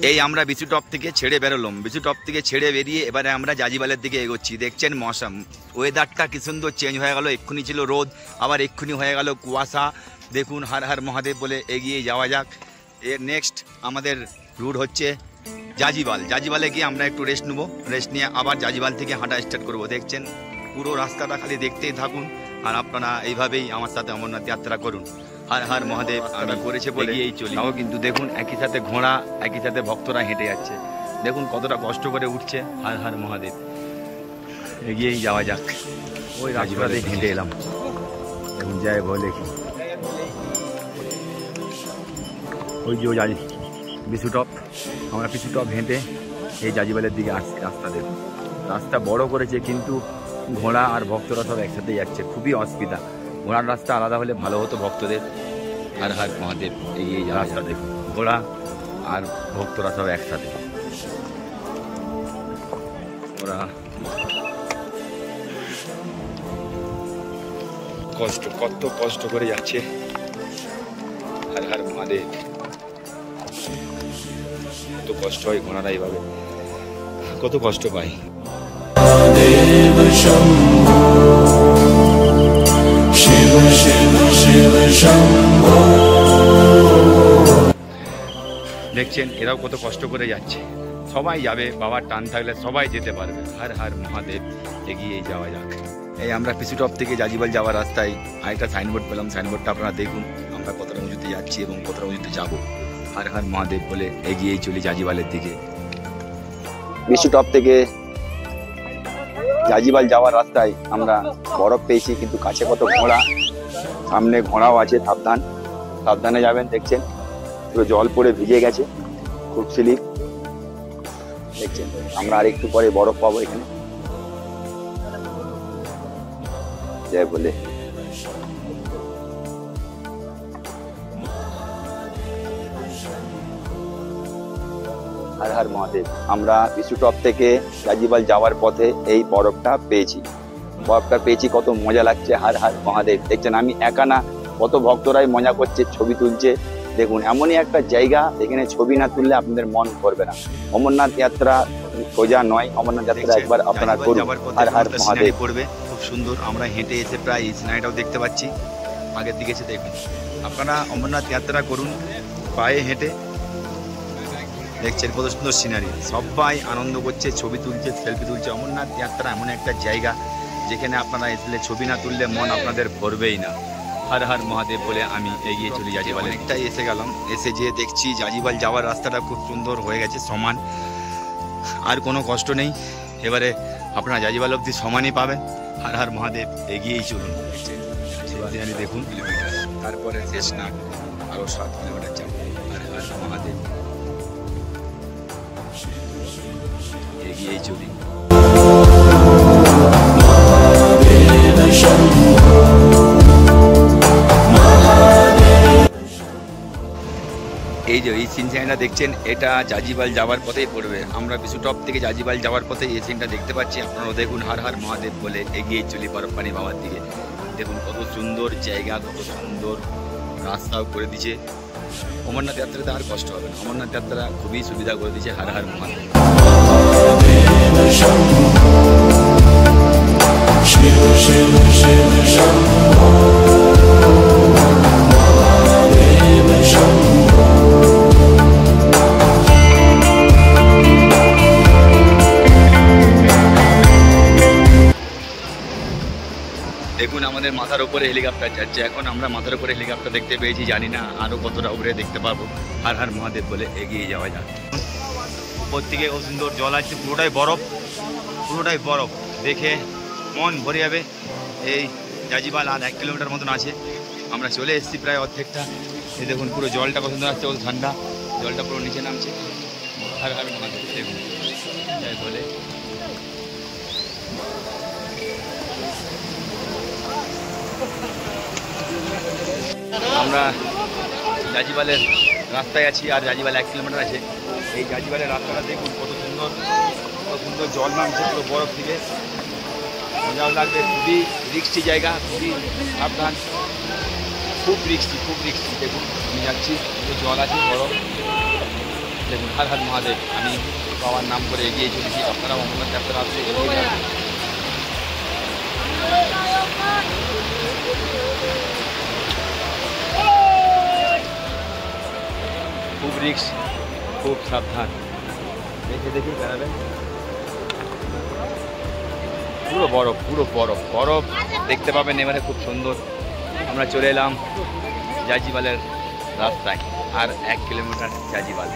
এই আমরা বিচু টপ থেকে ছেড়ে বেরোলাম, বিচু টপ থেকে ছেড়ে বেরিয়ে এবারে আমরা জাজিবালের দিকে এগোচ্ছি। দেখছেন মৌসুম, ওয়েদারটা কি সুন্দর চেঞ্জ হয়ে গেল। এক্ষুনি ছিল রোদ, আবার এক্ষুনি হয়ে গেল কুয়াশা। দেখুন, হর হর মহাদেব বলে এগিয়ে যাওয়া যাক। এর নেক্সট আমাদের রুট হচ্ছে জাজিবাল। জাজিবালে গিয়ে আমরা একটু রেস্ট নেবো, রেস্ট নিয়ে আবার জাজিবাল থেকে হাঁটা স্টার্ট করবো। দেখছেন পুরো রাস্তাটা খালি দেখতেই থাকুন, আর আপনারা এইভাবেই আমার সাথে অমরনাথ যাত্রা করুন। হর হর মহাদেব আমরা করেছে বলে এই চলি। তাও কিন্তু দেখুন একই সাথে ঘোড়া, একই সাথে ভক্তরা হেঁটে যাচ্ছে। দেখুন কতটা কষ্ট করে উঠছে। হর হর মহাদেব, এগিয়েই যাওয়া যাক। ওই রাজবাড়ি হেঁটে এলাম, দেখুন জয় বলে কি ওই যে ওই বিচু টপ। আমরা বিচু টপ হেঁটে এই জাজিবালের দিকে আসছি। রাস্তা দেখুন, রাস্তা বড় করেছে, কিন্তু ঘোড়া আর ভক্তরা সব একসাথে যাচ্ছে, খুবই অসুবিধা। ঘোড়ার রাস্তা আলাদা হলে ভালো হতো ভক্তদের। হর হর মহাদেব, এই রাস্তা দেখুন, ঘোড়া আর ভক্তরা সব একসাথে। ওরা কত কষ্ট করে যাচ্ছে। হর হর মহাদেব, কত কষ্ট হয় ঘোড়ারা এইভাবে, কত কষ্ট পায়। দেখছেন এরাও কত কষ্ট করে যাচ্ছে। সবাই যাবে, বাবার টান থাকলে সবাই যেতে পারবে। হর হর মহাদেব, এগিয়েই যাওয়া যাক। এই আমরা বিচু টপ থেকে জাজিবাল যাওয়ার রাস্তায় আরেকটা সাইনবোর্ড পেলাম। সাইনবোর্ডটা আপনারা দেখুন আমরা কতটা উঁচুতে যাচ্ছি এবং কতটা উঁচুতে যাবো। হর হর মহাদেব বলে এগিয়েই চলি জাজিবালের দিকে। বিচু টপ থেকে জাজিবাল যাওয়ার রাস্তায় আমরা বরফ পেয়েছি, কিন্তু কাছে কত ঘোড়া, সামনে ঘোড়াও আছে। সাবধান, সাবধানে যাবেন। দেখছেন পুরো জল পড়ে ভিজে গেছে, খুব স্লিপ। দেখছেন আমরা আর একটু পরে বরফ পাবো এখানে। জয় বলে হর হর মহাদেব। আমরা বিচু টপ থেকে জাজিবাল যাওয়ার পথে এই বরফটা পেয়েছি, বরফটা পেয়েছি, কত মজা লাগছে। হর হর মহাদেব। দেখছেন আমি একা না, কত ভক্তরাই মজা করছে, ছবি তুলছে। দেখুন এমনই একটা জায়গা, এখানে ছবি না তুললে আপনাদের মন করবে না। অমরনাথ যাত্রা সোজা নয়, অমরনাথ যাত্রা একবার আপনারা করুন। হর হর মহাদেব পড়বে, খুব সুন্দর। আমরা হেঁটে এসে প্রায় এই সিনারিটাও দেখতে পাচ্ছি। আগের দিকে এসে দেখুন, আপনারা অমরনাথ যাত্রা করুন পায়ে হেঁটে। দেখছেন কত সুন্দর সিনারি, সবাই আনন্দ করছে, ছবি তুলছে, সেলফি তুলছে। অমরনাথ যাত্রা এমন একটা জায়গা যেখানে আপনারা এসলে ছবি না তুললে মন আপনাদের ভরবেই না। হর হর মহাদেব বলে আমি এগিয়ে চলি জাজিবাল। অনেকটাই এসে গেলাম, এসে যেয়ে দেখছি জাজিবাল যাওয়ার রাস্তাটা খুব সুন্দর হয়ে গেছে, সমান, আর কোনো কষ্ট নেই। এবারে আপনারা জাজিবাল অবধি সমানই পাবেন। হর হর মহাদেব, এগিয়েই চলুন। দেখুন তারপরে শেষনাগ, আরও 7 কিলোমিটার যাবো। হর হর মহাদেব, এগিয়েই চলি। এই যে এই সিনটা দেখছেন, এটা জাজিবাল যাওয়ার পথেই পড়বে। আমরা বিচু টপ থেকে জাজিবাল যাওয়ার পথে এই সিনটা দেখতে পাচ্ছি। আপনারাও দেখুন। হর হর মহাদেব বলে এগিয়ে চলি বরফপানি বাবার দিকে। দেখুন কত সুন্দর জায়গা, কত সুন্দর রাস্তাও করে দিচ্ছে। অমরনাথ যাত্রাতে আর কষ্ট হবে না, অমরনাথ যাত্রা খুবই সুবিধা করে দিচ্ছে। হর হর মহাদেব। দেখুন আমাদের মাথার উপরে হেলিকপ্টার যাচ্ছে। এখন আমরা মাথার উপরে হেলিকপ্টার দেখতে পেয়েছি, জানি না আরও কতটা উপরে দেখতে পাবো। হর হর মহাদেব বলে এগিয়ে যাওয়া যাক। উপর থেকে ও সুন্দর জল আছে, পুরোটাই বরফ, পুরোটাই বরফ। দেখে মন ভরে যাবে। এই জাজিবাল আর 1 কিলোমিটার মতন আছে, আমরা চলে এসেছি প্রায় অর্ধেকটা। এই দেখুন পুরো জলটা কত সুন্দর আসছে, কত ঠান্ডা জলটা পুরো নিচে নামছে। হর হর মহাদেব দেখুন বলে। আমরা জাজিবালের রাস্তায় আছি, আর জাজিবাল 1 কিলোমিটার আছে। এই জাজিবালের রাস্তাটা দেখুন কত সুন্দর, কত সুন্দর জল নামছে পুরো বরফ থেকে, মজাও লাগবে। খুবই রিক্সি জায়গা, খুবই সাবধান, খুব রিক্সি, খুব রিক্সি। দেখুন আমি যাচ্ছি, জল আছে বরফ, দেখুন হর হর মহাদেব। আমি বাবার নাম করে এগিয়ে চলেছি, আপনারা অমরনাথ যাত্রা আসছে এগিয়ে যান। খুব রিস্ক, খুব সাবধান, দেখে দেখে বেড়াবেন। পুরো বরফ, পুরো বরফ, বরফ দেখতে পাবেন এবারে খুব সুন্দর। আমরা চলে এলাম জাজিবালের রাস্তায়, আর 1 কিলোমিটার জাজিবাল।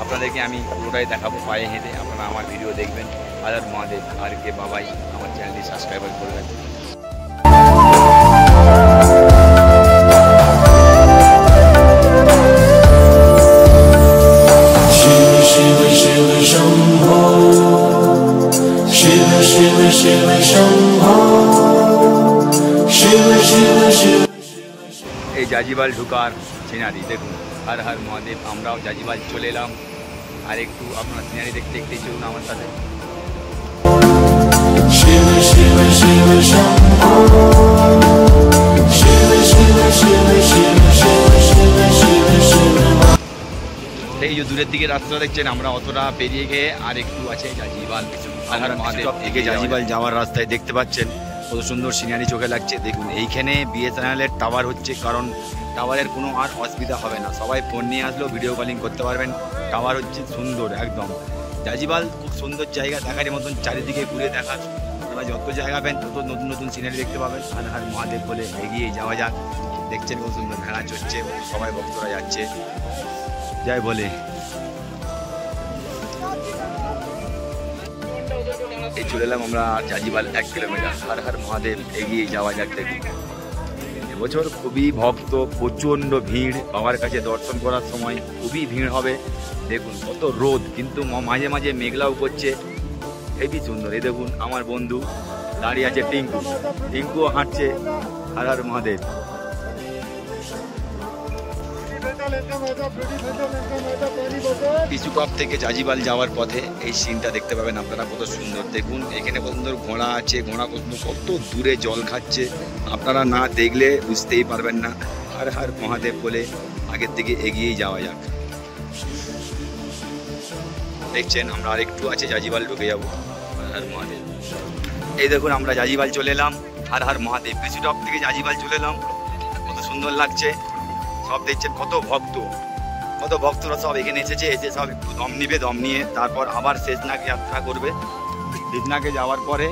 আপনাদেরকে আমি পুরোটাই দেখাবো পায়ে হেঁটে, আপনারা আমার ভিডিও দেখবেন। হর হর মহাদেব। আর কে বাবাই আমার চ্যানেলটি সাবস্ক্রাইবার করবেন। এই জাজিবাল ঢুকার সিনারি দেখুন, হর হর মহাদেব। আমরাও জাজিবাল চলে এলাম, আর একটু আপনার সিনারি দেখতে দেখতে চলুন আমার সাথে। এই যে দূরের দিকে রাস্তা দেখছেন, আমরা অতটা পেরিয়ে গিয়ে আর একটু আছে জাজিবাল। হর হর মহাদেব থেকে জাজিবাল যাওয়ার রাস্তায় দেখতে পাচ্ছেন কত সুন্দর সিনারি চোখে লাগছে। দেখুন এইখানে বিএসএনএলের টাওয়ার হচ্ছে, কারণ টাওয়ারের কোনো আর অসুবিধা হবে না, সবাই ফোন নিয়ে আসলেও ভিডিও কলিং করতে পারবেন। টাওয়ার হচ্ছে সুন্দর একদম। জাজিবাল খুব সুন্দর জায়গা, দেখার মতন, চারিদিকে ঘুরে দেখার। এবার যত জায়গা পাবেন তত নতুন নতুন সিনারি দেখতে পাবেন। হর হর মহাদেব বলে এগিয়ে যাওয়া যাক। দেখছেন কত সুন্দর ভেড়া চড়ছে, সবাই ভক্তরা যাচ্ছে, যাই বলে। এই চলে এলাম আমরা জাজিবাল 1 কিলোমিটার। হর হর মহাদেব, এগিয়ে যাওয়া যাক। দেখুন এবছর খুবই ভক্ত, প্রচণ্ড ভিড়। বাবার কাছে দর্শন করার সময় খুবই ভিড় হবে। দেখুন কত রোদ, কিন্তু মাঝে মাঝে মেঘলাও করছে, হেবি সুন্দর। এই দেখুন আমার বন্ধু দাঁড়িয়ে আছে, টিঙ্কু, টিঙ্কুও হাঁটছে। হর হর মহাদেব। পিছুটপ থেকে জাজিবাল যাওয়ার পথে এই সিনটা দেখতে পাবেন আপনারা, কত সুন্দর। দেখুন এখানে কত সুন্দর ঘোড়া আছে, ঘোড়া কত দূরে জল খাচ্ছে, আপনারা না দেখলে বুঝতেই পারবেন না। হর হর মহাদেব বলে আগের দিকে এগিয়েই যাওয়া যাক। দেখছেন আমরা আর একটু আছে জাজিবাল ঢুকে যাবো। হর হর মহাদেব। এই দেখুন আমরা জাজিবাল চলে এলাম। হর হর মহাদেব। পিছুটপ থেকে জাজিবাল চলে এলাম, কত সুন্দর লাগছে। সব দেখছেন কত ভক্ত, কত ভক্তরা সব এখানে এসেছে, এসে সব একটু দম নিবে, দম নিয়ে তারপর আবার শেষনাগে যাত্রা করবে। শেষনাগে যাওয়ার পরে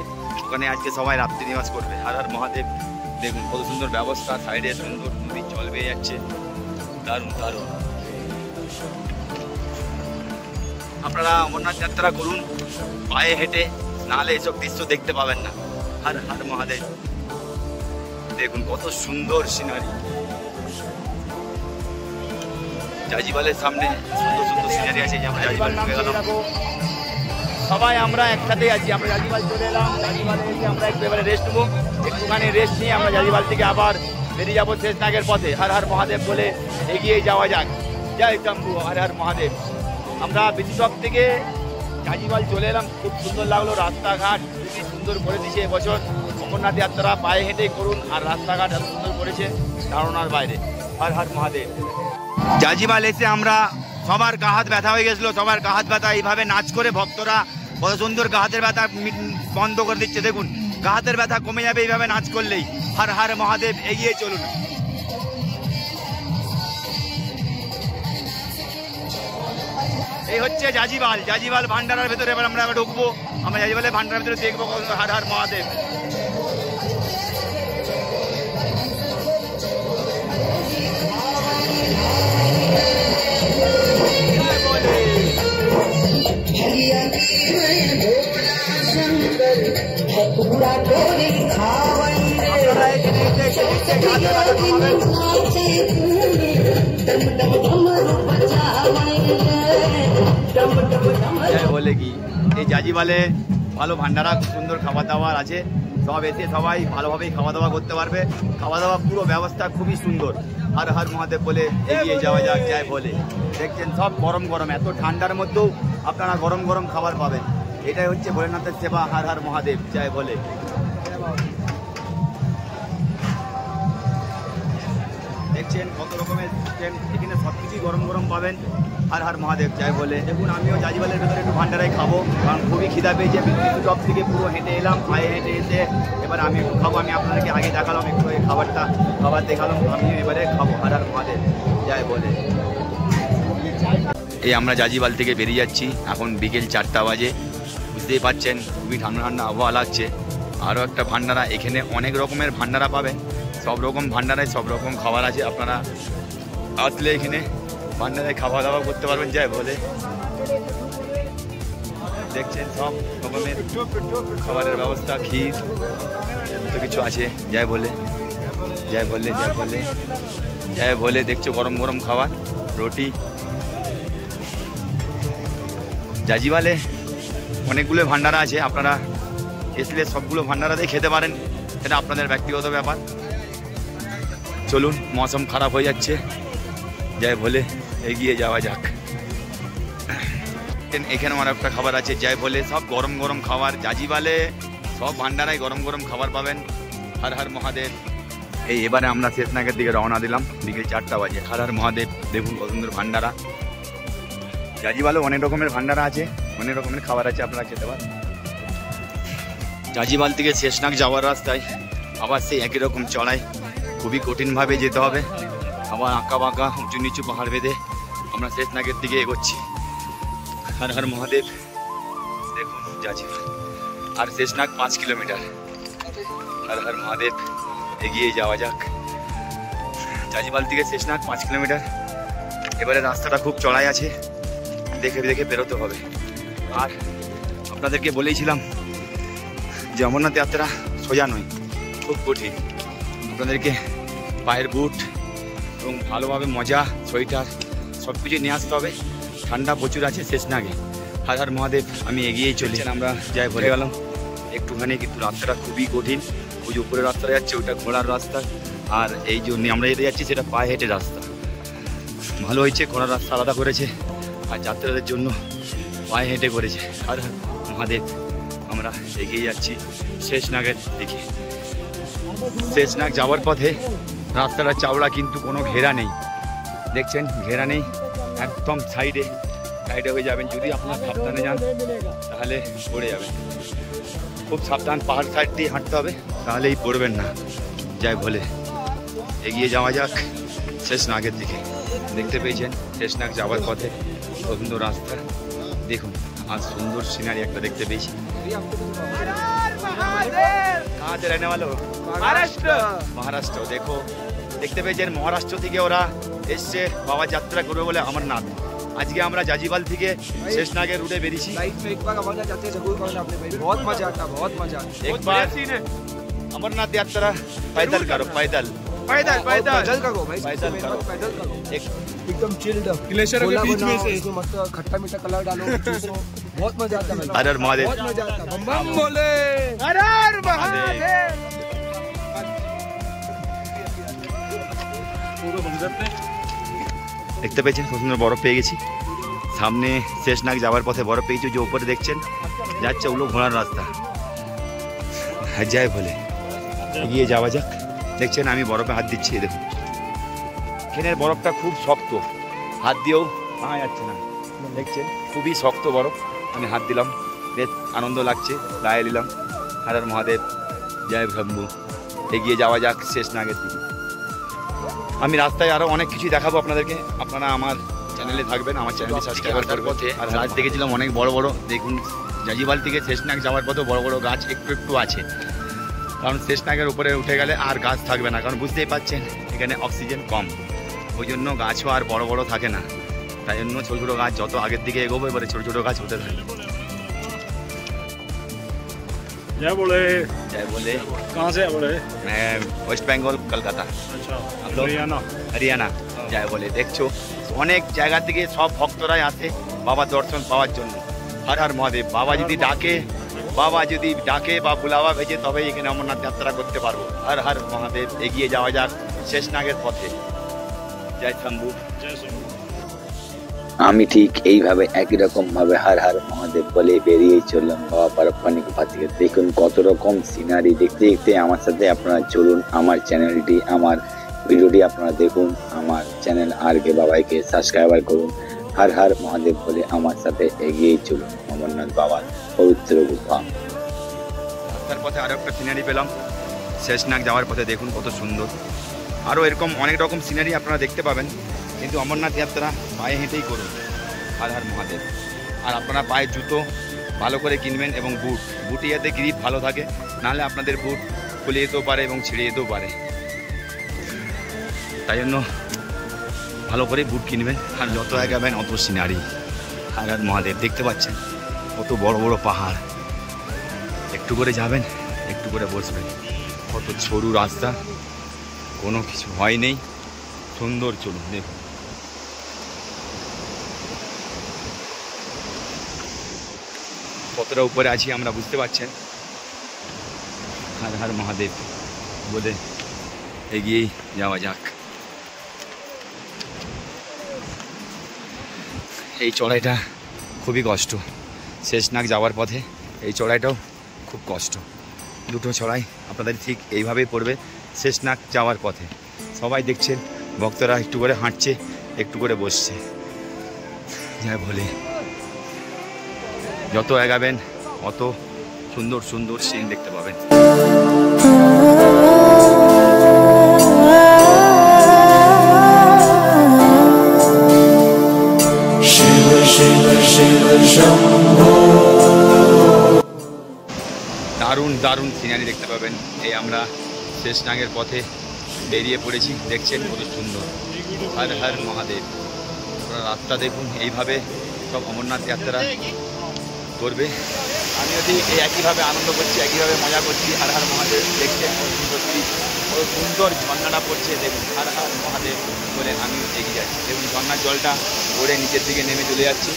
ওখানে আজকে সবাই রাত্রি নিবাস করবে। হর হর মহাদেব। দেখুন কত সুন্দর ব্যবস্থা, সাইডে সুন্দর নদীর জল বেয়ে যাচ্ছে, দারুণ দারুণ। আপনারা অমরনাথ যাত্রা করুন পায়ে হেঁটে, নাহলে এসব দৃশ্য দেখতে পাবেন না। হর হর মহাদেব। দেখুন কত সুন্দর সিনারি। জাজিবালের সামনে সুন্দর সুন্দর সিনারি আছে, যে আমরা জাজিবাল ঢুকে গেলাম। সবাই আমরা একসাথে আছি, আমরা জাজিবাল চলে এলাম। জাজিবালে এসে আমরা একটু এবারে রেস্ট নেবো, একটুখানি রেস্ট নিয়ে আমরা জাজিবাল থেকে আবার বেরিয়ে যাবো শেষনাগের পথে। হর হর মহাদেব বলে এগিয়ে যাওয়া যাক। জয় শম্ভু, হর হর মহাদেব। আমরা পিছুটপ থেকে জাজিবাল চলে এলাম, খুব সুন্দর লাগলো। রাস্তাঘাট খুবই সুন্দর করে দিয়েছে এবছর। অমরনাথ যাত্রা পায়ে হেঁটেই করুন, আর রাস্তাঘাট এত সুন্দর করেছে ধারণার বাইরে। হর হর মহাদেব। জাজিবাল এসে আমরা সবার গা হাত ব্যথা হয়ে গেছিলো, সবার গা হাত ব্যথা। এইভাবে নাচ করে ভক্তরা কত সুন্দর গা হাতের ব্যথা বন্ধ করে দিচ্ছে। দেখুন গা হাতের ব্যথা কমে যাবে এইভাবে নাচ করলেই। হর হর মহাদেব, এগিয়ে চলুন। এই হচ্ছে জাজিবাল। জাজিবাল ভান্ডারার ভেতরে এবার আমরা ঢুকবো। আমরা জাজিবালের ভান্ডারের ভেতরে দেখবো কত হর হর মহাদেব। বলে কি এই জাজিবালে ভালো ভান্ডারা, খুব সুন্দর খাবার দাবার আছে। সব এসে সবাই ভালোভাবেই খাওয়া দাওয়া করতে পারবে। খাওয়া দাওয়া পুরো ব্যবস্থা খুবই সুন্দর। হর হর মহাদেব বলে এগিয়ে যাওয়া যাক। যাই বলে দেখছেন সব গরম গরম, এত ঠান্ডার মধ্যেও আপনারা গরম গরম খাবার পাবেন। এটাই হচ্ছে ভোলেনাথের সেবা। হর হর মহাদেব। যাই বলে দেখছেন কত রকমের সিস্টেম। এখানে সব কিছুই গরম গরম পাবেন। হর হর মহাদেব জয় বলে। দেখুন আমিও জাজিবালের ভেতরে একটু ভান্ডারাই খাবো, কারণ খুবই খিদা পেয়েছে। আমি বিদ্যুৎ টপ থেকে পুরো হেঁটে এলাম, পায়ে হেঁটে এসে এবার আমি একটু খাবো। আমি আপনাদেরকে আগে দেখালাম একটু এই খাবার দেখালাম, আমি এবারে খাবো। হর হর মহাদেব জয় বলে। এই আমরা জাজিবাল থেকে বেরিয়ে যাচ্ছি, এখন বিকেল 4টা বাজে। বুঝতেই পাচ্ছেন খুবই ঠান্ডা ঠান্ডা আবহাওয়া লাগছে। আরও একটা ভান্ডারা, এখানে অনেক রকমের ভান্ডারা পাবেন, সব রকম ভান্ডারায় সব রকম খাবার আছে। আপনারা আসলে এখানে ভান্ডারায় খাওয়া দাওয়া করতে পারবেন জয় বলে। দেখছেন সব রকমের খাবারের ব্যবস্থা, ক্ষীর তো কিছু আছে জয় বলে। জয় বলে জয় বলে জয় বলে। দেখছো গরম গরম খাবার, রুটি। জাজিবালে অনেকগুলো ভান্ডারা আছে, আপনারা এসলে সবগুলো ভান্ডারাতেই খেতে পারেন, এটা আপনাদের ব্যক্তিগত ব্যাপার। চলুন, মৌসুম খারাপ হয়ে যাচ্ছে, জয় বলে এগিয়ে যাওয়া যাক। এখানে আমার একটা খাবার আছে জয় বলে, সব গরম গরম খাবার। জাজিবালে সব ভান্ডারায় গরম গরম খাবার পাবেন। হর হর মহাদেব। এই এবারে আমরা শেষনাগের দিকে রওনা দিলাম, বিকেল 4টা বাজে। হর হর মহাদেব। দেখুন কত সুন্দর ভান্ডারা। জাজিবালে অনেক রকমের ভান্ডারা আছে, অনেক রকমের খাবার আছে, আপনারা খেতে পারেন। জাজিবাল থেকে শেষনাগ যাওয়ার রাস্তায় আবার সেই একই রকম চড়াই, খুবই কঠিনভাবে যেতে হবে। আবার আঁকা বাঁকা উঁচু নিচু পাহাড় বেঁধে আমরা শেষনাগের দিকে এগোচ্ছি। হর হর মহাদেব। দেখুন জাজিবাল আর শেষনাগ 5 কিলোমিটার। হর হর মহাদেব, এগিয়ে যাওয়া যাক। জাজিবাল থেকে শেষনাগ 5 কিলোমিটার। এবারে রাস্তাটা খুব চড়াই আছে, দেখে দেখে বেরোতে হবে। আর আপনাদেরকে বলেইছিলাম যে অমরনাথ যাত্রা সোজা নয়, খুব কঠিন। আপনাদেরকে পায়ের বুট এবং ভালোভাবে মজা, সোয়েটার সব কিছু নিয়ে আসতে হবে। ঠান্ডা প্রচুর আছে শেষনাগে। হর হর মহাদেব। আমি এগিয়েই চলেছেন, আমরা যাই ভরে গেলাম একটুখানি, কিন্তু রাস্তাটা খুবই কঠিন। ওই যে উপরে রাস্তাটা যাচ্ছে ওইটা ঘোড়ার রাস্তা, আর এই জন্য আমরা যেতে যাচ্ছি সেটা পায়ে হেঁটে রাস্তা। ভালো হয়েছে ঘোড়ার রাস্তা আলাদা করেছে, আর যাত্রাদের জন্য পায়ে হেঁটে করেছে। হর হর মহাদেব। আমরা এগিয়ে যাচ্ছি শেষনাগের দিকে। শেষনাগ যাওয়ার পথে রাস্তাটা চওড়া, কিন্তু কোনো ঘেরা নেই। দেখছেন ঘেরা নেই, একদম সাইডে হয়ে যাবেন। যদি আপনার সাবধানে যান তাহলে পড়ে যাবেন। খুব সাবধান, পাহাড় সাইড দিয়ে হাঁটতে হবে, তাহলেই পড়বেন না। যাই বলে এগিয়ে যাওয়া যাক শেষনাগের দিকে। দেখতে পেয়েছেন শেষনাগ যাওয়ার পথে সুন্দর রাস্তা। দেখুন আর সুন্দর সিনারি একটা দেখতে পেয়েছি। মহারাষ্ট্র। দেখো দেখতে পেয়েছেন মহারাষ্ট্র থেকে ওরা এসছে বাবা যাত্রা করবে বলে অমরনাথ। আজকে আমরা জাজিবাল থেকে শেষনাগের রুটে বেরিয়েছি। अमरनाथ यात्रा पैदल करो, पैदल पैदल पैदल पैदल करो, एकदम चिल्ड ग्लेशियर के बीच में से मस्त खट्टा मीठा कलर डालो, चूसो, बहुत मजा आता है। हर हर महादेव। बहुत मजा आता है। बम बम बोले हर हर महादेव। পুরো বন্ধতে দেখতে পেয়েছেন কত সুন্দর বরফ পেয়ে গেছি। সামনে শেষনাগ যাওয়ার পথে বরফ পেয়েছি, যে উপরে দেখছেন যাচ্ছে ওগুলো ঘোড়ার রাস্তা। জয় বলে এগিয়ে যাওয়া যাক। দেখছেন আমি বরফে হাত দিচ্ছি, দেখুন এখানের বরফটা খুব শক্ত, হাত দিয়েও ভাঙা যাচ্ছে না। দেখছেন খুবই শক্ত বরফ। আমি হাত দিলাম, বেশ আনন্দ লাগছে, গায়ে দিলাম। হর হর মহাদেব, জয় ব্রহ্মু। এগিয়ে যাওয়া যাক শেষনাগের দিকে। আমি রাস্তায় আরও অনেক কিছুই দেখাবো আপনাদেরকে, আপনারা আমার চ্যানেলে থাকবেন, আমার চ্যানেলে সাবস্ক্রাইব করার পথে। আর গাছ দেখেছিলাম অনেক বড় বড়, দেখুন জাজিবাল থেকে শেষনাগ যাওয়ার পথে বড় বড় গাছ একটু আছে, কারণ শেষনাগের উপরে উঠে গেলে আর গাছ থাকবে না, কারণ বুঝতেই পারছেন এখানে অক্সিজেন কম, ওই জন্য গাছও আর বড় বড় থাকে না। তাই জন্য ছোটো ছোটো গাছ যত আগের দিকে এগোবো এবারে ছোটো ছোটো গাছ হতে থাকে। जय बोले। जय बोले। कहाँ से बोले? मैं वेस्ट बेंगल कलकाता। अच्छा, आप लोग? হরিয়ানা। জয় বলে। দেখছো অনেক জায়গা থেকে সব ভক্তরাই আসে বাবা দর্শন পাওয়ার জন্য। হর হর মহাদেব। বাবা যদি ডাকে বা বুলাওয়া ভেজে তবেই এখানে অমরনাথ যাত্রা করতে পারবো। হর হর মহাদেব। এগিয়ে যাওয়া যাক শেষনাগের পথে। জয় শম্ভু। जय शंभू। আমি ঠিক এইভাবে একই রকম ভাবে হর হর মহাদেব বলে বেরিয়ে চললাম বাবা বরফপানি গুহা থেকে। দেখুন কত রকম সিনারি দেখতে দেখতে আমার সাথে আপনারা চলুন, আমার চ্যানেলটি, আমার ভিডিওটি আপনারা দেখুন। আমার চ্যানেল আর কে বাবাইকে সাবস্ক্রাইবার করুন। হর হর মহাদেব বলে আমার সাথে এগিয়ে চলুন অমরনাথ বাবার পবিত্র গুফা। রাস্তার পথে আরও একটা সিনারি পেলাম, শেষনাগ যাওয়ার পথে দেখুন কত সুন্দর। আরও এরকম অনেক রকম সিনারি আপনারা দেখতে পাবেন, কিন্তু অমরনাথ যাত্রা পায়ে হেঁটেই করুন। হর হর মহাদেব। আর আপনারা পায়ে জুতো ভালো করে কিনবেন এবং বুটে যাতে গ্রিপ ভালো থাকে, নাহলে আপনাদের বুট খুলে যেতেও পারে এবং ছিঁড়ে যেতেও পারে। তাই জন্য ভালো করে বুট কিনবেন। আর যত এগাবেন অত সিনারি। হর হর মহাদেব। দেখতে পাচ্ছেন কত বড় বড় পাহাড়, একটু করে যাবেন, একটু করে বসবেন। কত সরু রাস্তা, কোনো কিছু ভয় নেই, সুন্দর। চলুন দেখুন। কতটা উপরে আছি আমরা বুঝতে পারছেন। হর হর মহাদেব বলে এগিয়েই যাওয়া যাক। এই চড়াইটা খুবই কষ্ট। শেষনাগ যাওয়ার পথে এই চড়াইটাও খুব কষ্ট। দুটো চড়াই আপনাদের ঠিক এইভাবেই পড়বে শেষনাগ যাওয়ার পথে। সবাই দেখছেন ভক্তরা একটু করে হাঁটছে, একটু করে বসছে। যাই বলে যত এগাবেন অত সুন্দর সুন্দর সিন দেখতে পাবেন। দারুণ দারুণ সিনারি দেখতে পাবেন। এই আমরা শেষনাগের পথে বেরিয়ে পড়েছি, দেখছেন কত সুন্দর। হর হর মহাদেব। আপনারা রাস্তা দেখুন, এইভাবে সব অমরনাথ যাত্রা করবে। আমিও ঠিক এই একইভাবে আনন্দ করছি, একইভাবে মজা করছি। হর হর মহাদেব। দেখছেন সত্যি কত সুন্দর ঝর্ণাটা পড়ছে। দেখুন হর হর মহাদেব বলে আমি এগিয়ে যাচ্ছি। দেখুন ঝর্ণার জলটা ওড়ে নিচের দিকে নেমে চলে যাচ্ছে।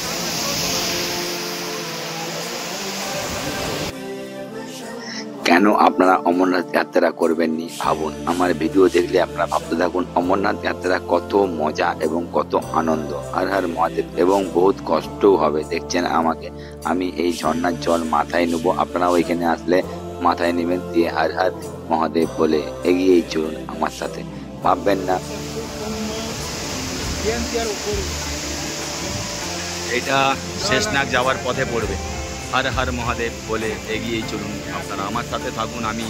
কেন আপনারা অমরনাথ যাত্রা করবেননি ভাবুন। আমার ভিডিও দেখলে আপনারা ভাবতে থাকুন অমরনাথ যাত্রা কত মজা এবং কত আনন্দ। হর হর মহাদেব। এবং বহুত কষ্টও হবে। দেখছেন আমাকে, আমি এই ঝর্ণার জল মাথায় নেবো, আপনারা ওইখানে আসলে মাথায় নেবেন, দিয়ে হর হর মহাদেব বলে এগিয়েই চলুন আমার সাথে। ভাববেন না এটা শেষনাগ যাওয়ার পথে পড়বে। হর হর মহাদেব বলে এগিয়েই চলুন। আপনারা আমার সাথে থাকুন, আমি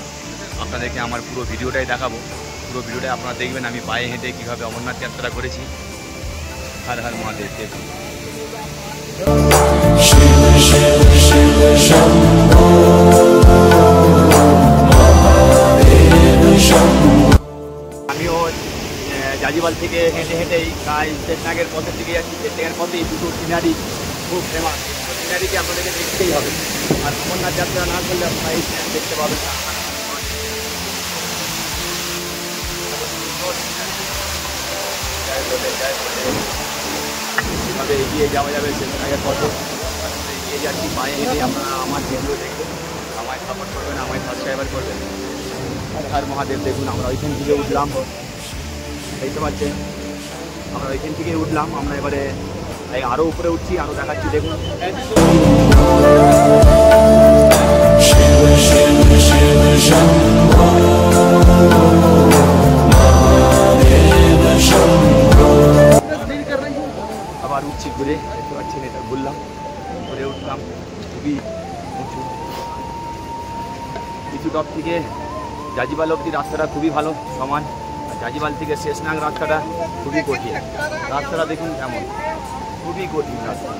আপনাদেরকে আমার পুরো ভিডিওটাই দেখাবো। পুরো ভিডিওটাই আপনারা দেখবেন আমি পায়ে হেঁটে কীভাবে অমরনাথ যাত্রা করেছি। হর হর মহাদেব। দেখুন আমিও জাজিবাল থেকে হেঁটে হেঁটেই প্রায় শেষনাগের পথের দিকে যাচ্ছি। শেষনাগের পথে এই দুটো সিনারি খুব ফেমাস। সিনারিকে আপনাদেরকে দেখতেই হবে। আর অমরনাথ যাত্রা না করলে আপনারা এই সিনারি দেখতে পাবেন না। কীভাবে এগিয়ে যাওয়া যাবে শেষনাগের পথে এগিয়ে যাচ্ছি পায়ে হেঁটে। আপনারা আমার ভিডিও দেখবেন, আমায় সাপোর্ট করবেন, আমায় সাবস্ক্রাইবার করবেন। হর হর মহাদেব। দেখুন আমরা ওইখান থেকে উঠলাম, দেখতে পাচ্ছেন আমরা ওইখান থেকে উঠলাম। আমরা এবারে আরও উপরে উঠছি, আরও দেখাচ্ছি। দেখুন আবার উঠছি ঘুরে, দেখতে পাচ্ছেন এটা ঘুরলাম, ঘুরে উঠলাম। খুবই উঁচু কিছু টপ থেকে জাজিবাল অব্দি রাস্তাটা খুবই ভালো সমান। আর জাজিবাল থেকে শেষনাগ রাস্তাটা খুবই কঠিন। রাস্তাটা দেখুন কেমন, খুবই কঠিন রাস্তা।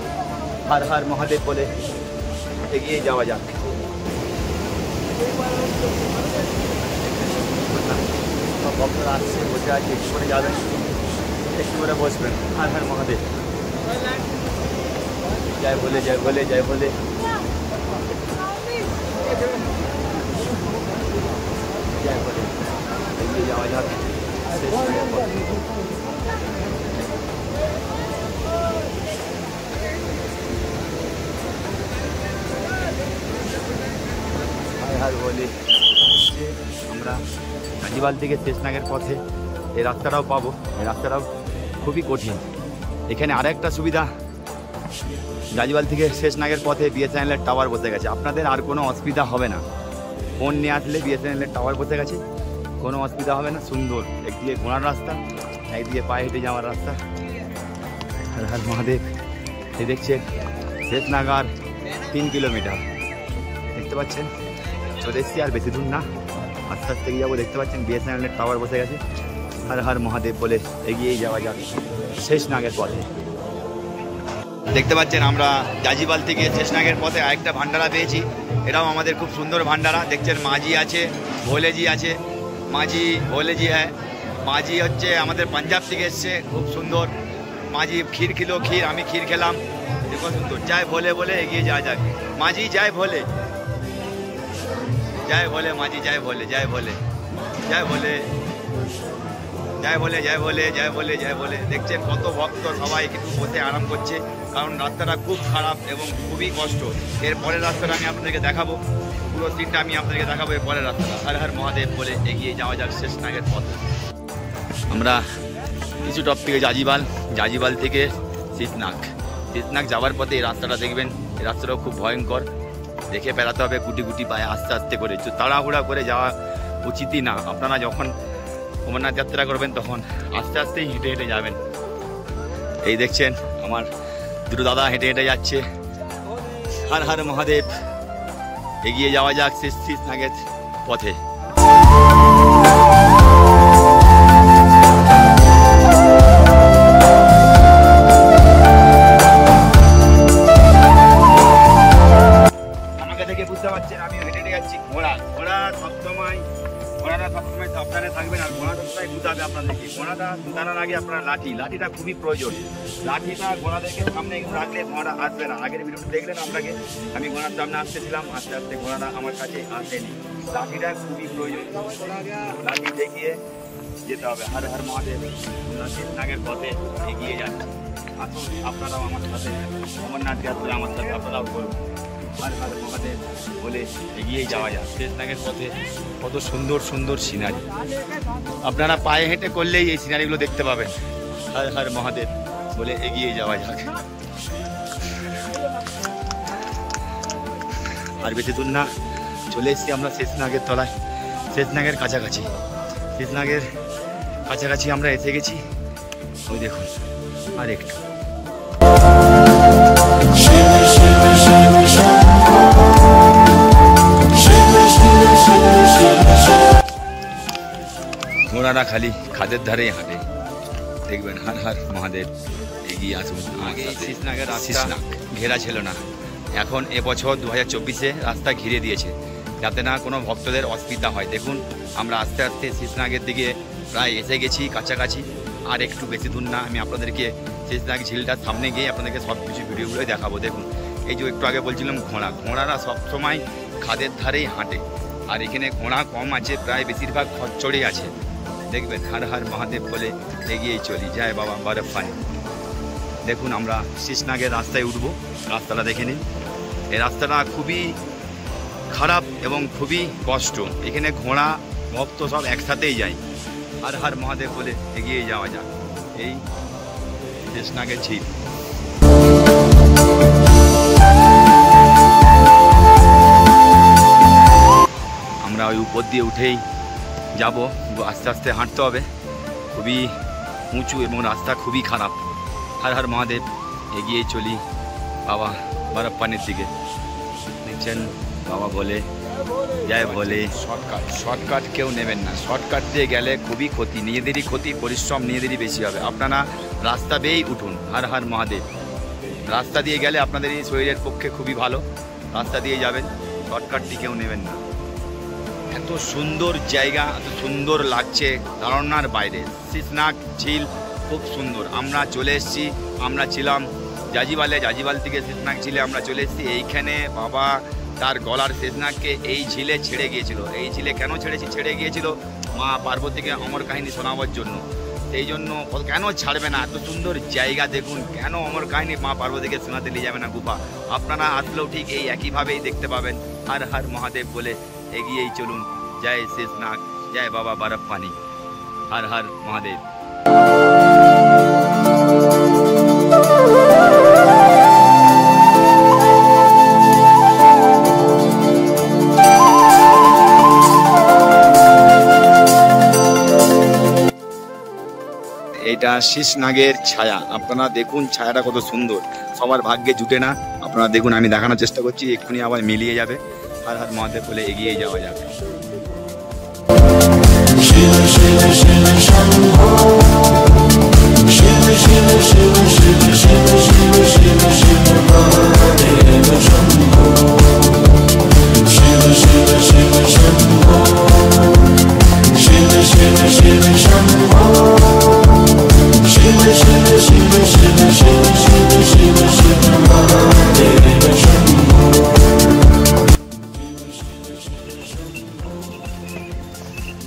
হর হর মহাদেব বলে এগিয়ে যাওয়া যাক। সব ভক্তরা আসছে, বসে আছে, একটু করে যাবেন, একটু করে বসবেন। হর হর মহাদেব। জয় বলে জয় বলে জয় বলে জয় বলে এগিয়ে যাওয়া যাক। বলে আমরা জাজিবাল থেকে শেষনাগের পথে এই রাস্তাটাও পাবো। এই রাস্তাটাও খুবই কঠিন। এখানে আরেকটা সুবিধা, জাজিবাল থেকে শেষনাগের পথে বিএসএনএলের টাওয়ার বসে গেছে। আপনাদের আর কোনো অসুবিধা হবে না। ফোন নিয়ে আসলে বিএসএনএলের টাওয়ার বসে গেছে, কোনো অসুবিধা হবে না। সুন্দর একদিকে ঘোড়ার রাস্তা, একদিকে পায়ে হেঁটে যাওয়ার রাস্তা। হর হর মহাদেব। এই দেখছেন শেষনাগার 3 কিলোমিটার, দেখতে পাচ্ছেন। চলে এসছি, আর বেশি দূর না, আস্তে আস্তে এগিয়ে যাবো। দেখতে পাচ্ছেন বিএসএনএলের টাওয়ার বসে গেছে। হর হর মহাদেব বলে এগিয়েই যাওয়া যাক শেষনাগের পথে। দেখতে পাচ্ছেন আমরা জাজিবাল থেকে শেষনাগের পথে আরেকটা ভান্ডারা পেয়েছি। এটাও আমাদের খুব সুন্দর ভান্ডারা। দেখছেন মাঝি আছে, ভোলেজি আছে। মাঝি ভোলেজি হ্যাঁ, মাঝি হচ্ছে আমাদের পাঞ্জাব থেকে এসছে, খুব সুন্দর। মাঝি ক্ষীর খেলো, ক্ষীর আমি ক্ষীর খেলাম, দেখো সুন্দর। জয় ভোলে বলে এগিয়ে যাওয়া যাক। মাঝি জয় ভোলে, জয় ভোলে মাঝি, জয় ভোলে, জয় ভোলে, জয় ভোলে, জয় ভোলে, জয় ভোলে, জয় ভোলে, জয় ভোলে। দেখছেন কত ভক্ত সবাই কিন্তু বসে আরাম করছে, কারণ রাস্তাটা খুব খারাপ এবং খুবই কষ্ট। এর পরের রাস্তাটা আমি আপনাদেরকে দেখাবো, পুরো সিনটা আমি আপনাদেরকে দেখাবো। এর পরের রাস্তাটা হর হর মহাদেব বলে এগিয়ে যাওয়া যাক শেষনাগের পথে। আমরা কিছু টপ থেকে জাজিবাল, জাজিবাল থেকে শেষনাগ। শেষনাগ যাওয়ার পথে এই রাস্তাটা দেখবেন, এই রাস্তাটাও খুব ভয়ঙ্কর, দেখে বেড়াতে হবে গুটি গুটি পায়ে, আস্তে আস্তে করে। তাড়াহুড়া করে যাওয়া উচিতই না। আপনারা যখন অমরনাথ যাত্রা করবেন তখন আস্তে আস্তেই হেঁটে হেঁটে যাবেন। এই দেখছেন আমার দুটো দাদা হেঁটে হেঁটে যাচ্ছে। হর হর মহাদেব, এগিয়ে যাওয়া যাক শেষনাগের পথে। আমাকে দেখে বুঝতে পারছেন আমি হেঁটে হেঁটে যাচ্ছি। ঘোড়াটা সবসময় সাবধানে থাকবেন, আর ঘোড়াটা সবসময় গুতাবে আপনাদেরকে। ঘোড়াটা গুতানোর আগে আপনার লাঠিটা খুবই প্রয়োজন। লাঠিটা ঘোড়াদেরকে সামনে রাখলে ঘোড়া আসবে না। আগের ভিডিওটা দেখলেন আপনাকে, আমি ঘোড়ার সামনে আসতেছিলাম, আস্তে আস্তে ঘোড়াটা আমার কাছে আসেনি। লাঠিটা খুবই প্রয়োজন, লাঠি দেখিয়ে যেতে হবে। হর হর মহাদেব, শেষনাগের পথে এগিয়ে যাচ্ছে। আসুন আপনারাও আমার সাথে অমরনাথ যাত্রা আমার সাথে আপনারাও করুন। হর হর মহাদেব বলে এগিয়েই যাওয়া যায় শেষনাগের পথে। কত সুন্দর সুন্দর সিনারি, আপনারা পায়ে হেঁটে করলেই এই সিনারিগুলো দেখতে পাবেন। হর হর মহাদেব বলে এগিয়ে যাওয়া যাক। আর বেশি দূর না, চলে এসেছি আমরা শেষনাগের তলায়, শেষনাগের কাছাকাছি। শেষনাগের কাছাকাছি আমরা এসে গেছি, ওই দেখুন আর একটু। ঘোড়ারা খালি খাদের ধারেই হাঁটে, দেখবেন। হর হর মহাদেব, এগিয়ে আসুন। আগে শেষনাগের শেষনাগ ঘেরা ছিল না, এখন এবছর 2024-এ রাস্তা ঘিরে দিয়েছে, যাতে না কোনো ভক্তদের অসুবিধা হয়। দেখুন আমরা আস্তে আস্তে শেষনাগের দিকে প্রায় এসে গেছি, কাছাকাছি। আর একটু বেশি দূর না, আমি আপনাদেরকে শেষনাগ ঝিলটার সামনে গিয়ে আপনাদেরকে সব কিছু ভিডিওগুলোই দেখাবো। দেখুন এই যে একটু আগে বলছিলাম ঘোড়ারা সবসময় খাদের ধারেই হাঁটে, আর এখানে ঘোড়া কম আছে, প্রায় বেশিরভাগ খচ্চড়ই আছে। দেখবেন হর হর মহাদেব বলে এগিয়েই চলি। জয় বাবা বরফানি। দেখুন আমরা শেষনাগের রাস্তায় উঠবো, রাস্তাটা দেখে নিন। এই রাস্তাটা খুবই খারাপ এবং খুবই কষ্ট, এখানে ঘোড়া ভক্ত সব একসাথেই যায়। হর হর মহাদেব বলে এগিয়ে যাওয়া যাক এই শেষনাগের ঝিল। আমরা ওই উপর দিয়ে উঠেই যাব, আস্তে আস্তে হাঁটতে হবে, খুবই উঁচু এবং রাস্তা খুবই খারাপ। হর হর মহাদেব, এগিয়ে চলি বাবা বরফপানির দিকে। দেখছেন বাবা বলে জয় ভোলে। শর্টকাট কেউ নেবেন না, শর্টকাট দিয়ে গেলে খুবই ক্ষতি, নিজেদেরই ক্ষতি, পরিশ্রম নিজেদেরই বেশি হবে। আপনারা রাস্তা বেয়েই উঠুন। হর হর মহাদেব, রাস্তা দিয়ে গেলে আপনাদেরই শরীরের পক্ষে খুবই ভালো, রাস্তা দিয়ে যাবেন, শর্টকাটটি কেউ নেবেন না। এত সুন্দর জায়গা, এত সুন্দর লাগছে ধারণার বাইরে। শেষনাগ ঝিল খুব সুন্দর। আমরা চলে এসেছি, আমরা ছিলাম জাজিবাল থেকে শেষনাগ ঝিলে আমরা চলে এসেছি। এইখানে বাবা তার গলার শেষনাগকে এই ঝিলে ছেড়ে গিয়েছিল। এই ঝিলে কেন ছেড়ে গিয়েছিল? মা পার্বতীকে অমর কাহিনী শোনাবার জন্য। সেই জন্য কেন ছাড়বে না? এত সুন্দর জায়গা দেখুন, কেন অমর কাহিনী মা পার্বতীকে শোনাতে নিয়ে যাবে না গুফা? আপনারা আসলেও ঠিক এই একইভাবেই দেখতে পাবেন। হর হর মহাদেব বলে এগিয়েই চলুন। জয় শেষনাগ, জয় বাবা বরফপানি। হর হর মহাদেব। এই শীষনাগের ছায়া, আপনারা দেখুন ছায়াটা কত সুন্দর, সবার ভাগ্যে জুটে না। আপনারা দেখুন, আমি দেখানোর চেষ্টা করছি, এক্ষুনি আবার মিলিয়ে যাবে। হর হর মহাদেব বলে এগিয়ে যাওয়া যাবে।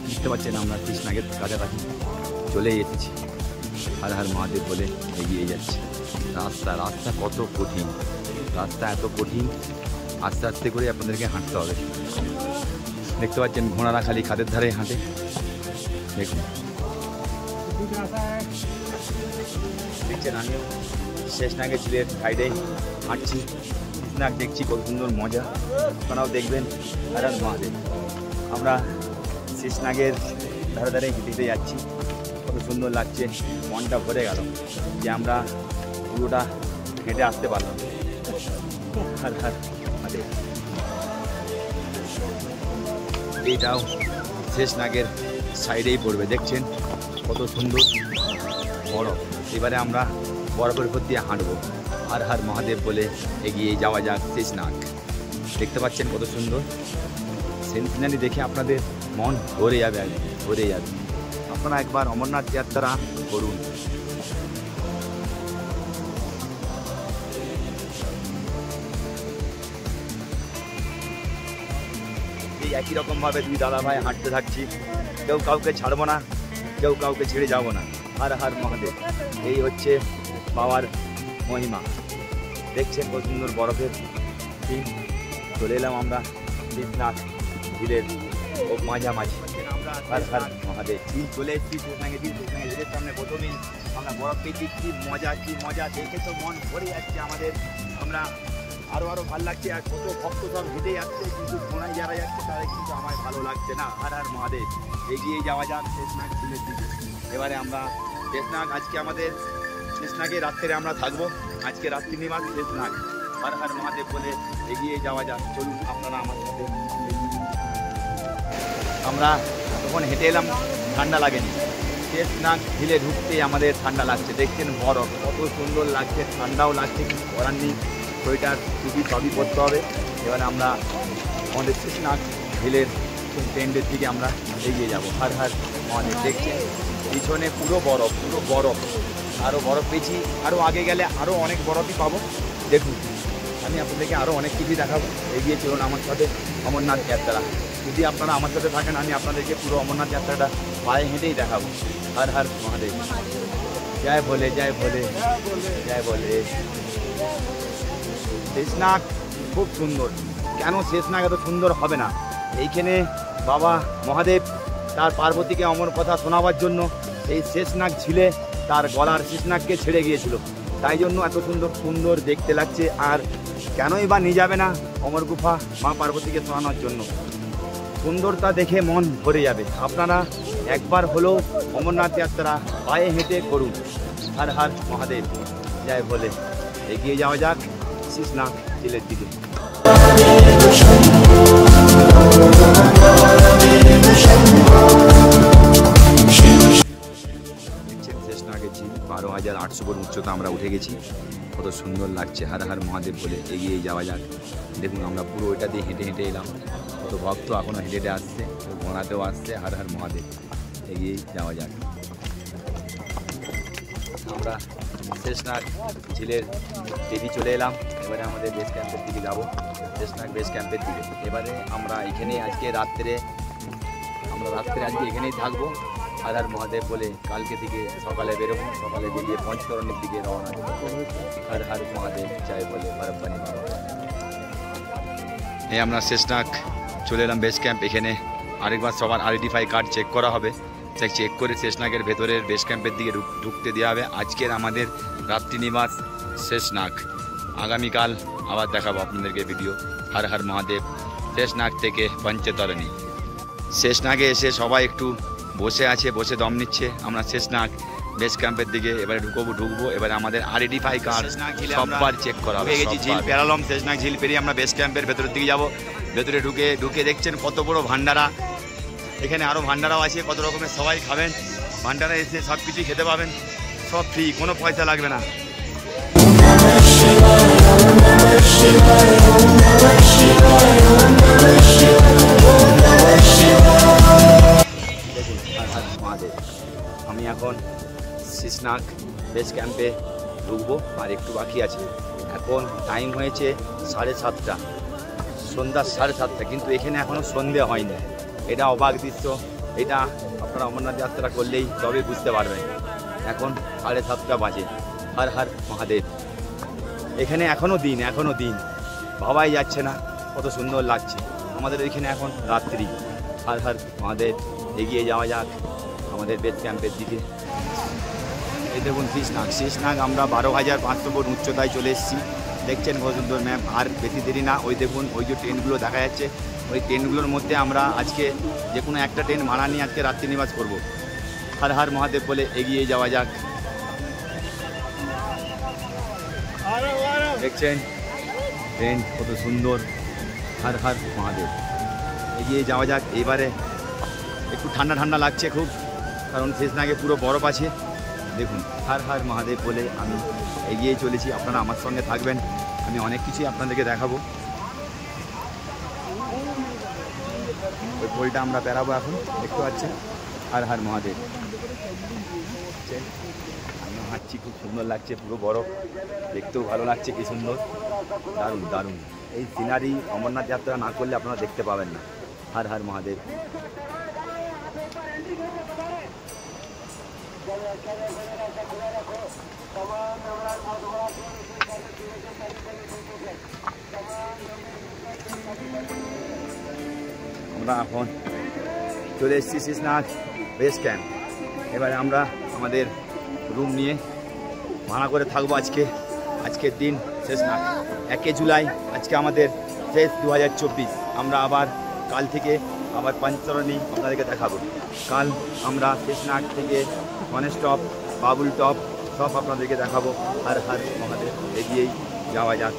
দেখতে পাচ্ছেন আমরা কৃষ্ণাগের কাছাকাছি চলে এসেছি। হর হর মহাদেব বলে এগিয়ে যাচ্ছে। রাস্তা কত কঠিন, রাস্তা এত কঠিন, আস্তে আস্তে করে আপনাদেরকে হাঁটতে হবে। দেখতে পাচ্ছেন ঘোড়ারা খালি খাদের ধারে হাঁটে। দেখুন, দেখছেন আমিও শেষনাগের ঝিলের সাইডে হাঁটছি, কৃষ্ণাগ দেখছি, কত সুন্দর মজা। আপনারাও দেখবেন। হর হর মহাদেব। আমরা শেষনাগের ধারে ধারে হেঁটে যাচ্ছি, কত সুন্দর লাগছে, মনটা ভরে গেল যে আমরা পুরোটা হেঁটে আসতে পারলাম। হর হর মহাদেব। এইটাও শেষনাগের সাইডেই পড়বে, দেখছেন কত সুন্দর বরফ। এবারে আমরা বরফের উপর দিয়ে হাঁটবো। হর হর মহাদেব বলে এগিয়ে যাওয়া যাক শেষনাগ। দেখতে পাচ্ছেন কত সুন্দর সিনারি, দেখে আপনাদের মন ভরে যাবে, ভরে যাবে। আপনারা একবার অমরনাথ যাত্রা করুন। এই একই রকমভাবে দুই দাদা ভাই হাঁটতে থাকছি, কেউ কাউকে ছাড়বো না, কেউ কাউকে ছেড়ে যাবো না। হর হর মহাদেব। এই হচ্ছে বাবার মহিমা। দেখছেন কত সুন্দর বরফের দিন। চলে এলাম আমরা শেষনাগ ঝিলের ও মাঝামাঝি। হর হর মহাদেব। চলে এসেছি শেষনাগের ঝিল। শেষনাগের ঝিলের সামনে প্রথমেই আমরা বরফ পেয়েছি। কি মজা দেখে তো মন ভরে যাচ্ছে আমাদের। আমরা আরো ভালো লাগছে। আর কত ভক্ত সব হেঁটে যাচ্ছে, কিন্তু কোনায় যারা যাচ্ছে তাদের কিন্তু আমার ভালো লাগছে না। হর হর মহাদেব। এগিয়ে যাওয়া যাক শেষনাগ ঝিলের দিকে। এবারে আমরা শেষনাগ, আজকে আমাদের শেষনাগে রাত্রে আমরা থাকবো। আজকে রাত্রি নিবাস শেষনাগ। হর হর মহাদেব বলে এগিয়ে যাওয়া যাক। চলুন আপনারা আমার সাথে। আমরা তখন হেঁটে এলাম, ঠান্ডা লাগেনি। শেষনাগ ঝিলে ঢুকতে আমাদের ঠান্ডা লাগছে। দেখছেন বরফ কত সুন্দর লাগছে, ঠান্ডাও লাগছে, কিছু করার নেই। সোয়েটার টুপি সবই পরতে হবে। এবারে আমরা আমাদের শেষনাগ ঝিলের টেন্টের দিকে আমরা এগিয়ে যাব। হর হর মহাদেব। দেখছেন পিছনে পুরো বরফ, আরও বরফ পেয়েছি। আরও আগে গেলে আরও অনেক বরফই পাবো। দেখুন, আমি আপনাদেরকে আরও অনেক কিছুই দেখাবো। এগিয়ে চলুন আমার সাথে অমরনাথ যাত্রা। যদি আপনারা আমার সাথে থাকেন, আমি আপনাদেরকে পুরো অমরনাথ যাত্রাটা পায়ে হেঁটেই দেখাবো। হর হর মহাদেব। জয় ভোলে, জয় ভোলে, জয় ভোলে। শেষনাগ খুব সুন্দর। কেন শেষনাগ এত সুন্দর হবে না? এইখানে বাবা মহাদেব তার পার্বতীকে অমর কথা শোনাবার জন্য এই শেষনাগ ঝিলে তার গলার শেষনাগকে ছেড়ে গিয়েছিল। তাই জন্য এত সুন্দর দেখতে লাগছে। আর কেনই বা নিয়ে যাবে না অমর গুফা মা পার্বতীকে শোনানোর জন্য? সুন্দরতা দেখে মন ভরে যাবে। আপনারা একবার হলেও অমরনাথ যাত্রা পায়ে হেঁটে করুন। হর হর মহাদেব। জয় ভোলে। এগিয়ে যাওয়া যাক শেষনাগ ঝিলের দিকে। শেষনাগের ঝিল 12,800 ফুট উচ্চতা আমরা উঠে গেছি। কত সুন্দর লাগছে। হর হর মহাদেব বলে এগিয়ে যাওয়া যাক। দেখুন, আমরা পুরো ওইটা দিয়ে হেঁটে এলাম। কত ভক্ত এখনও হেঁটে আসছে, ঘোড়াতেও আসছে। হর হর মহাদেব। এগিয়ে যাওয়া যাক। আমরা শেষনাগ ঝিলের দিকে চলে এলাম। এবারে আমাদের বেস ক্যাম্পের দিকে যাবো, শেষনাগ বেস ক্যাম্পের দিকে। এবারে আমরা এখানে আজকে রাত্রে আজকে এখানেই থাকবো। হর হর মহাদেব বলে কালকে থেকে সকালে বেরোবো। সকালে বেরিয়ে পঞ্চতরণের দিকে রওনা দেবো। হর হর মহাদেব। জয় বলে বরফবাণী বাবা। এই আমরা শেষনাগ চলে এলাম বেস ক্যাম্প। এখানে আরেকবার সবার আইডেন্টিফাই কার্ড চেক করা হবে। চেক করে শেষনাগের ভেতরের বেস ক্যাম্পের দিকে ঢুকতে দেওয়া হবে। আজকের আমাদের রাত্রি নিবাস শেষনাগ। আগামীকাল আবার দেখাবো আপনাদেরকে ভিডিও। হর হর মহাদেব। শেষনাগ থেকে পঞ্চতরণী। শেষনাগে এসে সবাই একটু বসে আছে, বসে দম নিচ্ছে। আমরা শেষনাগ বেস ক্যাম্পের দিকে এবারে ঢুকবো। এবারে আমাদের আইডেন্টিফাই কার্ড সববার চেক করা হবে। গেছি ঝিল পেরালম, শেষনাগ ঝিল পেরিয়ে আমরা বেস ক্যাম্পের ভেতরের দিকে যাব। ভেতরে ঢুকে দেখছেন কত বড় ভান্ডারা। এখানে আরও ভান্ডারাও আছে, কত রকমের সবাই খাবেন। ভান্ডারা এসে সব কিছুই খেতে পাবেন, সব ফ্রি, কোনো পয়সা লাগবে না। আমি এখন শেষনাগ বেস ক্যাম্পে ঢুকবো, আর একটু বাকি আছে। এখন টাইম হয়েছে 7:30, সন্ধ্যা 7:30, কিন্তু এখানে এখনও সন্ধে হয়নি। এটা অবাক দৃশ্য, এটা আপনারা অমরনাথ যাত্রা করলেই তবে বুঝতে পারবেন। এখন 7:30 বাজে। হর হর মহাদেব। এখানে এখনও দিন ভাবাই যাচ্ছে না, কত সুন্দর লাগছে। আমাদের ওইখানে এখন রাত্রি। হর হর মহাদেব। এগিয়ে যাওয়া যাক আমাদের বেস ক্যাম্পের দিকে। এই দেখুন শেষনাগ আমরা 12,500 ফুট উচ্চতায় চলে এসেছি। দেখছেন কত সুন্দর ম্যাপ। আর বেশি দেরি না, ওই দেখুন ওই যে ট্রেনগুলো দেখা যাচ্ছে, ওই ট্রেনগুলোর মধ্যে আমরা আজকে যে কোনো একটা ট্রেন ভাড়া নিয়ে আজকে রাত্রি নিবাস করব। হর হর মহাদেব বলে এগিয়ে যাওয়া যাক। দেখছেন ট্রেন কত সুন্দর। হর হর মহাদেব। এগিয়ে যাওয়া যাক। এবারে একটু ঠান্ডা লাগছে খুব, কারণ শেষনাগে পুরো বরফ আছে। দেখুন হর হর মহাদেব বলে আমি এগিয়ে চলেছি। আপনারা আমার সঙ্গে থাকবেন, আমি অনেক কিছুই আপনাদেরকে দেখাবো। ওই পোলটা আমরা বেরাবো এখন, দেখতে পাচ্ছেন। হর হর মহাদেব। আমি হাঁটছি, খুব সুন্দর লাগছে, পুরো বরফ, দেখতেও ভালো লাগছে, কি সুন্দর, দারুণ। এই সিনারি অমরনাথ যাত্রা না করলে আপনারা দেখতে পাবেন না। হর হর মহাদেব। আমরা এখন চলে এসেছি শেষনাগ বেস ক্যাম্প। এবারে আমরা আমাদের রুম নিয়ে ভাড়া করে থাকবো আজকের দিন শেষনাগ 1 জুলাই। আজকে আমাদের শেষ 2024। আমরা আবার কাল থেকে আবার পঞ্চরণী আপনাদেরকে দেখাবো। কাল আমরা শেষনাগ থেকে গণেশ টপ, বাবুল টপ সব আপনাদেরকে দেখাবো। হর হর মহাদেব। এগিয়েই যাওয়া যাক।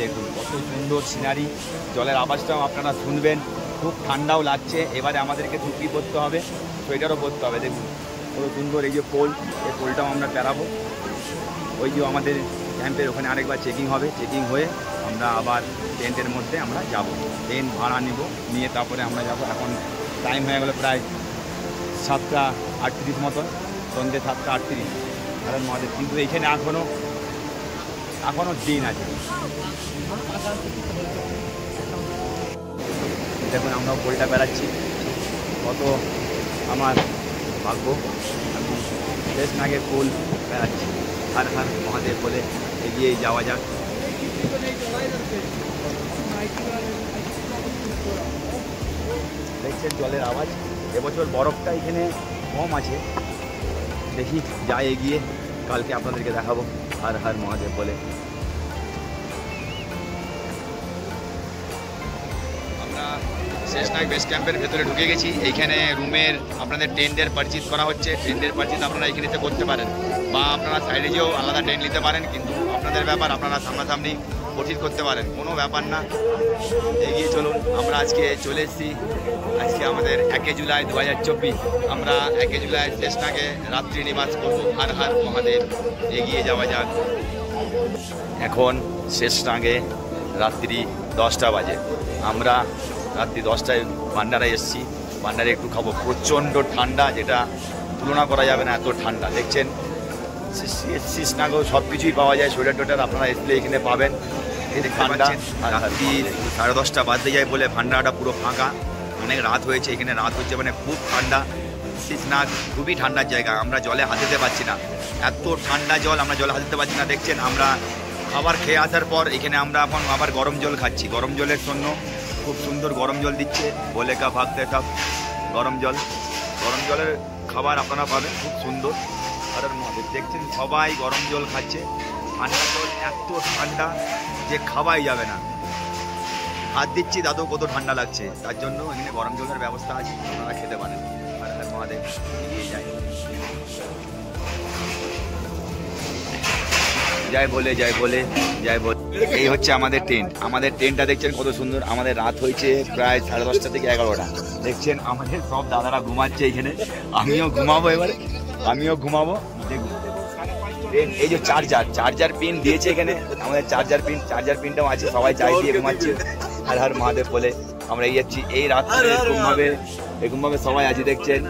দেখুন কত সুন্দর সিনারি, জলের আওয়াজটাও আপনারা শুনবেন। খুব ঠান্ডাও লাগছে। এবারে আমাদেরকে টুপি পরতে হবে, সোয়েটারও পরতে হবে। দেখুন কত সুন্দর এই যে পোল, এই পোলটাও আমরা পেরাবো। ওই যে আমাদের ক্যাম্পের ওখানে আরেকবার চেকিং হবে, চেকিং হয়ে আমরা আবার টেন্টের মধ্যে আমরা যাব। ট্রেন ভাড়া নিয়ে তারপরে আমরা যাব। এখন টাইম হয়ে গেলো প্রায় 7:38 মতো, সন্ধ্যে 7:38। কারণ আমাদের কিন্তু এইখানে এখনও দিন আছে। দেখুন আমরাও পোলটা বেড়াচ্ছি, কত আমার ভাগ্য, আমি শেষনাগের পোল বেড়াচ্ছি। হর হর মহাদেব বলে এগিয়ে যাওয়া যাক। দেখছেন জলের আওয়াজ। এবছর বরফটা এখানে কম আছে, দেখি যাই এগিয়ে, কালকে আপনাদেরকে দেখাবো। হর হর মহাদেব বলে আমরা শেষনাগ বেস ক্যাম্পের ভেতরে ঢুকে গেছি। এইখানে রুমের আপনাদের টেন্টের পারচেজ করা হচ্ছে। টেন্টের পারচেজ আপনারা এখানে করতে পারেন, বা আপনারা সাইডে যেও আলাদা টেন্ট নিতে পারেন, কিন্তু আপনাদের ব্যাপার, আপনারা সামনাসামনি পারচেজ করতে পারেন, কোনো ব্যাপার না। এগিয়ে চলুন। আমরা আজকে চলে এসেছি, আজকে আমাদের 1 জুলাই 2024। আমরা 1 জুলাই শেষনাগে রাত্রি নিবাস করব। হর হর মহাদেব। এগিয়ে যাওয়া যাক। এখন শেষনাগে রাত্রি 10টা বাজে। আমরা রাত্রি 10টায় ভান্ডারায় এসেছি। ভান্ডারে একটু খাবো। প্রচণ্ড ঠান্ডা, যেটা তুলনা করা যাবে না, এত ঠান্ডা। দেখছেন শেষনাগেও সব কিছুই পাওয়া যায়, সোয়েটার টোয়েটার আপনারা এসলে এখানে পাবেন। এই ঠান্ডা। রাত্রি 10:30 বাজতে যায় বলে ভান্ডারটা পুরো ফাঁকা। অনেক রাত হয়েছে, এখানে রাত হচ্ছে, মানে খুব ঠান্ডা। শেষনাগ খুবই ঠান্ডার জায়গা, আমরা জলে হাত দিতে পারছি না, এত ঠান্ডা জল, আমরা জলে হাত দিতে পারছি না। দেখছেন আমরা খাবার খেয়ে আসার পর এখানে আমরা এখন আবার গরম জল খাচ্ছি। গরম জলের জন্য খুব সুন্দর গরম জল দিচ্ছে, বলে কা ভাগতে কাপ গরম জলের খাবার আপনারা পাবেন, খুব সুন্দর। আর মহাদেব দেখছেন সবাই গরম জল খাচ্ছে। ঠান্ডা জল এত ঠান্ডা যে খাওয়াই যাবে না। হাত দিচ্ছি দাদু, কত ঠান্ডা লাগছে, তার জন্য এখানে গরম জলের ব্যবস্থা আছে, আপনারা খেতে পারেন। মহাদেব এগিয়ে যায়। জয় বলে জয় বলে জয় বলে। এই হচ্ছে আমাদের টেন্ট। আমাদের টেন্টটা দেখছেন কত সুন্দর। আমাদের রাত হয়েছে প্রায় 10:30 থেকে 11টা। দেখছেন আমাদের সব দাদারা ঘুমাচ্ছে এখানে, আমিও ঘুমাবো এবারে, আমিও ঘুমাবো। এই যে চার্জার পিন দিয়েছে এখানে, আমাদের চার্জার পিনটাও আছে, সবাই চাই দিয়ে ঘুমাচ্ছে হর হর মহাদেব বলে। আমরা এই যাচ্ছি, এই রাত্রে এরকম ভাবে সবাই আছি দেখছেন।